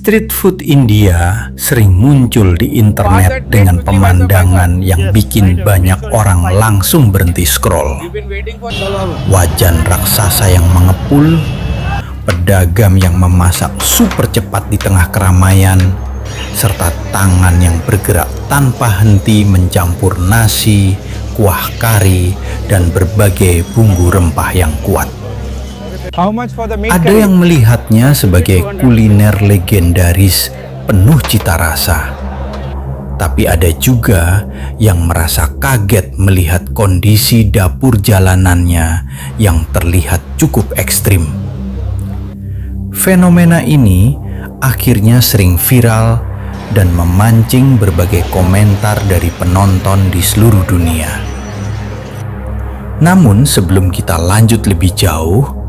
Street food India sering muncul di internet dengan pemandangan yang bikin banyak orang langsung berhenti scroll. Wajan raksasa yang mengepul, pedagang yang memasak super cepat di tengah keramaian, serta tangan yang bergerak tanpa henti mencampur nasi, kuah kari, dan berbagai bumbu rempah yang kuat. Ada yang melihatnya sebagai kuliner legendaris penuh cita rasa. Tapi ada juga yang merasa kaget melihat kondisi dapur jalanannya yang terlihat cukup ekstrim. Fenomena ini akhirnya sering viral dan memancing berbagai komentar dari penonton di seluruh dunia. Namun sebelum kita lanjut lebih jauh,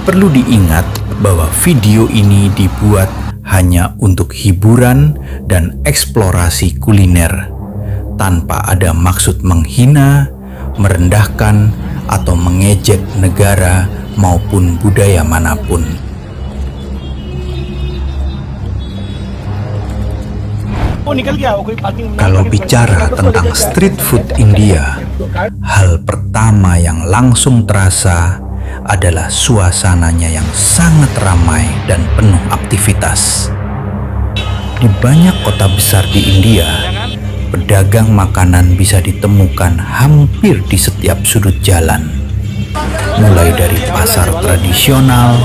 perlu diingat bahwa video ini dibuat hanya untuk hiburan dan eksplorasi kuliner, tanpa ada maksud menghina, merendahkan, atau mengejek negara maupun budaya manapun. Kalau bicara tentang street food India, hal pertama yang langsung terasa adalah suasananya yang sangat ramai dan penuh aktivitas. Di banyak kota besar di India, pedagang makanan bisa ditemukan hampir di setiap sudut jalan. Mulai dari pasar tradisional,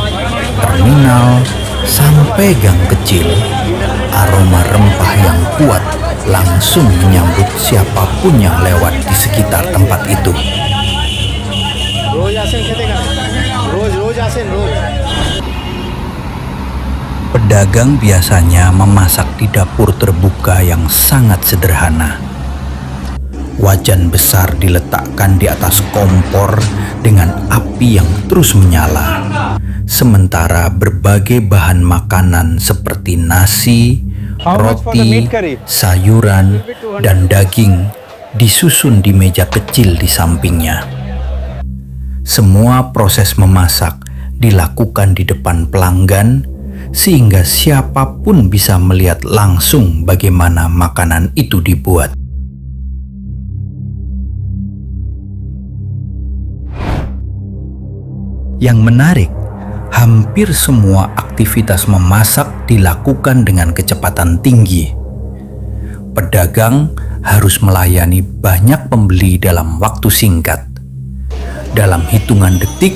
terminal, sampai gang kecil, aroma rempah yang kuat langsung menyambut siapapun yang lewat di sekitar tempat itu. Pedagang biasanya memasak di dapur terbuka yang sangat sederhana. Wajan besar diletakkan di atas kompor dengan api yang terus menyala. Sementara berbagai bahan makanan seperti nasi, roti, sayuran, dan daging disusun di meja kecil di sampingnya. Semua proses memasak dilakukan di depan pelanggan, sehingga siapapun bisa melihat langsung bagaimana makanan itu dibuat. Yang menarik, hampir semua aktivitas memasak dilakukan dengan kecepatan tinggi. Pedagang harus melayani banyak pembeli dalam waktu singkat. Dalam hitungan detik,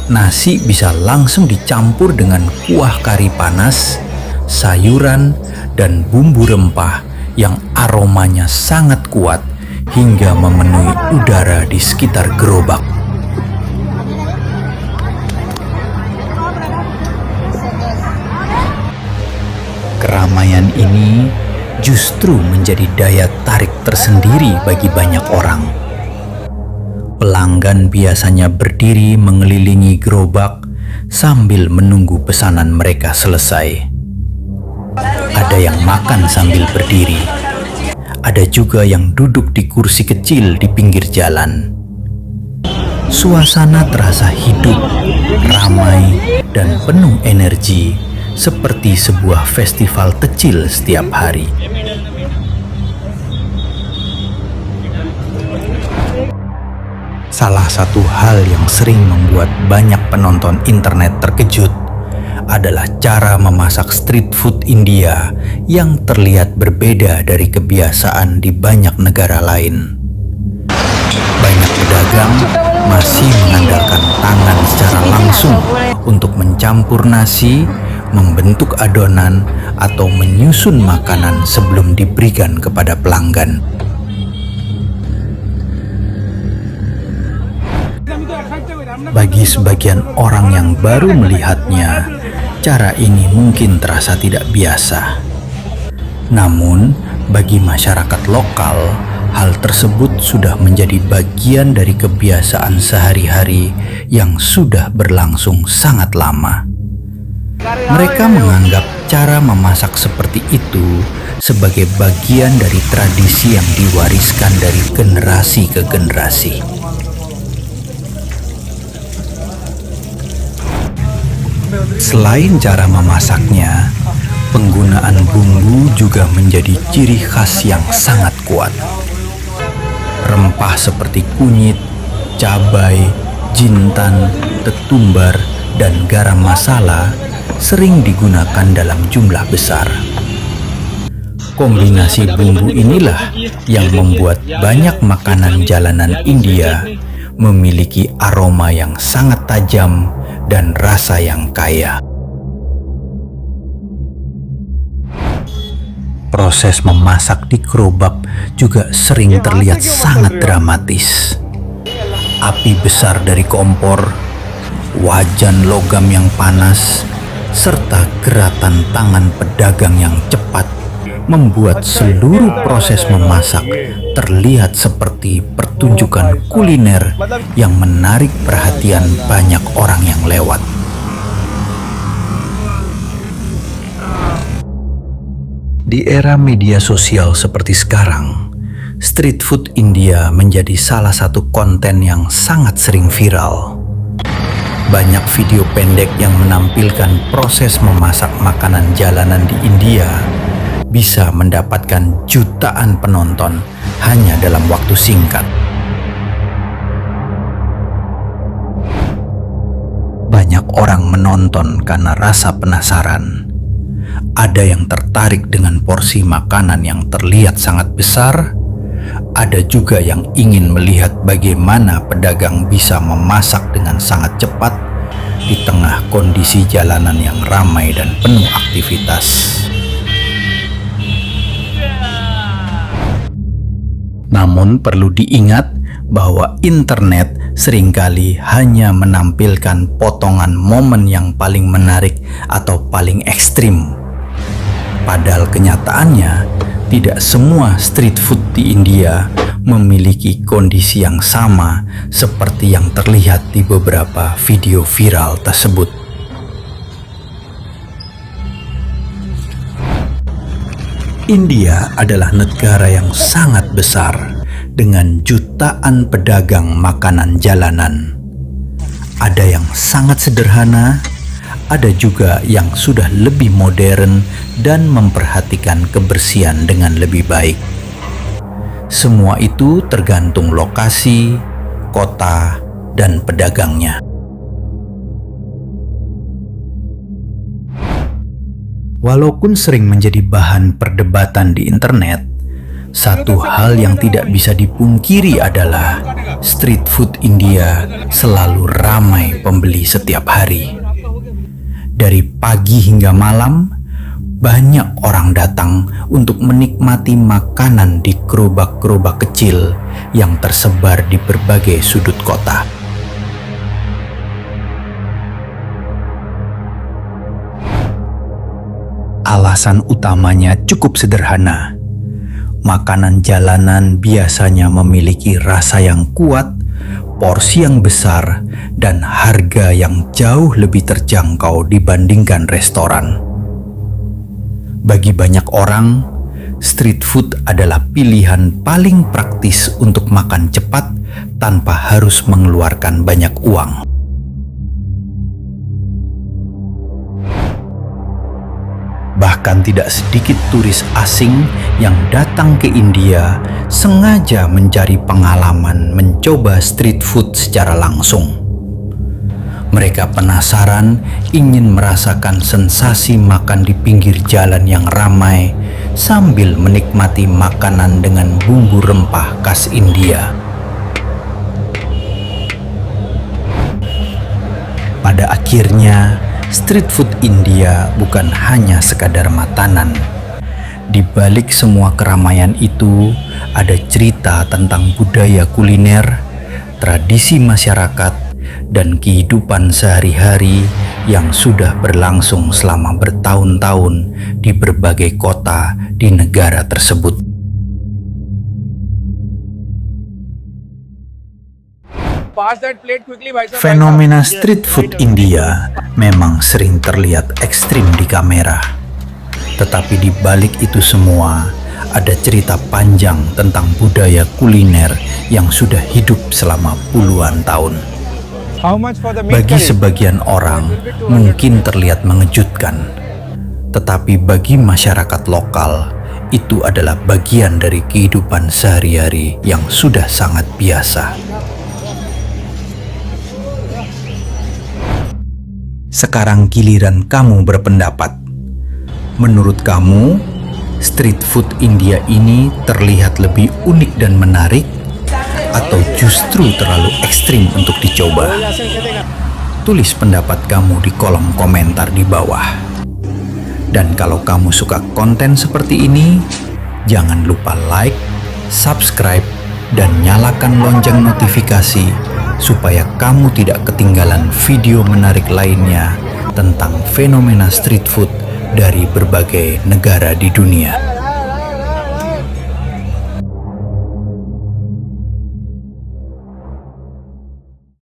nasi bisa langsung dicampur dengan kuah kari panas, sayuran, dan bumbu rempah yang aromanya sangat kuat hingga memenuhi udara di sekitar gerobak. Keramaian ini justru menjadi daya tarik tersendiri bagi banyak orang. Pelanggan biasanya berdiri mengelilingi gerobak sambil menunggu pesanan mereka selesai. Ada yang makan sambil berdiri. Ada juga yang duduk di kursi kecil di pinggir jalan. Suasana terasa hidup, ramai, dan penuh energi, seperti sebuah festival kecil setiap hari. Salah satu hal yang sering membuat banyak penonton internet terkejut adalah cara memasak street food India yang terlihat berbeda dari kebiasaan di banyak negara lain. Banyak pedagang masih mengandalkan tangan secara langsung untuk mencampur nasi, membentuk adonan, atau menyusun makanan sebelum diberikan kepada pelanggan. Bagi sebagian orang yang baru melihatnya, cara ini mungkin terasa tidak biasa. Namun, bagi masyarakat lokal, hal tersebut sudah menjadi bagian dari kebiasaan sehari-hari yang sudah berlangsung sangat lama. Mereka menganggap cara memasak seperti itu sebagai bagian dari tradisi yang diwariskan dari generasi ke generasi. Selain cara memasaknya, Penggunaan bumbu juga menjadi ciri khas yang sangat kuat. Rempah seperti kunyit, cabai, jintan, ketumbar, dan garam masala sering digunakan dalam jumlah besar. Kombinasi bumbu inilah yang membuat banyak makanan jalanan India memiliki aroma yang sangat tajam dan rasa yang kaya. Proses memasak di gerobak juga sering terlihat sangat dramatis. Api besar dari kompor, wajan logam yang panas, serta geratan tangan pedagang yang cepat membuat seluruh proses memasak terlihat seperti pertunjukan kuliner yang menarik perhatian banyak orang yang lewat. Di era media sosial seperti sekarang, street food India menjadi salah satu konten yang sangat sering viral. Banyak video pendek yang menampilkan proses memasak makanan jalanan di India bisa mendapatkan jutaan penonton hanya dalam waktu singkat. Banyak orang menonton karena rasa penasaran. Ada yang tertarik dengan porsi makanan yang terlihat sangat besar. Ada juga yang ingin melihat bagaimana pedagang bisa memasak dengan sangat cepat di tengah kondisi jalanan yang ramai dan penuh aktivitas. Namun perlu diingat bahwa internet seringkali hanya menampilkan potongan momen yang paling menarik atau paling ekstrim. Padahal kenyataannya, tidak semua street food di India memiliki kondisi yang sama seperti yang terlihat di beberapa video viral tersebut. India adalah negara yang sangat besar dengan jutaan pedagang makanan jalanan. Ada yang sangat sederhana, ada juga yang sudah lebih modern dan memperhatikan kebersihan dengan lebih baik. Semua itu tergantung lokasi, kota, dan pedagangnya. Walaupun sering menjadi bahan perdebatan di internet, satu hal yang tidak bisa dipungkiri adalah street food India selalu ramai pembeli setiap hari. Dari pagi hingga malam, banyak orang datang untuk menikmati makanan di gerobak-gerobak kecil yang tersebar di berbagai sudut kota. Alasan utamanya cukup sederhana. Makanan jalanan biasanya memiliki rasa yang kuat, porsi yang besar, dan harga yang jauh lebih terjangkau dibandingkan restoran. Bagi banyak orang, street food adalah pilihan paling praktis untuk makan cepat tanpa harus mengeluarkan banyak uang. Bahkan tidak sedikit turis asing yang datang ke India sengaja mencari pengalaman mencoba street food secara langsung. Mereka penasaran, ingin merasakan sensasi makan di pinggir jalan yang ramai sambil menikmati makanan dengan bumbu rempah khas India. Pada akhirnya, street food India bukan hanya sekadar makanan. Di balik semua keramaian itu, ada cerita tentang budaya kuliner, tradisi masyarakat, dan kehidupan sehari-hari yang sudah berlangsung selama bertahun-tahun di berbagai kota di negara tersebut. Fenomena street food India memang sering terlihat ekstrim di kamera. Tetapi di balik itu semua, ada cerita panjang tentang budaya kuliner yang sudah hidup selama puluhan tahun. Bagi sebagian orang, mungkin terlihat mengejutkan. Tetapi bagi masyarakat lokal, itu adalah bagian dari kehidupan sehari-hari yang sudah sangat biasa. Sekarang giliran kamu berpendapat. Menurut kamu, street food India ini terlihat lebih unik dan menarik, atau justru terlalu ekstrim untuk dicoba? Tulis pendapat kamu di kolom komentar di bawah. Dan kalau kamu suka konten seperti ini, jangan lupa like, subscribe, dan nyalakan lonceng notifikasi supaya kamu tidak ketinggalan video menarik lainnya tentang fenomena street food dari berbagai negara di dunia.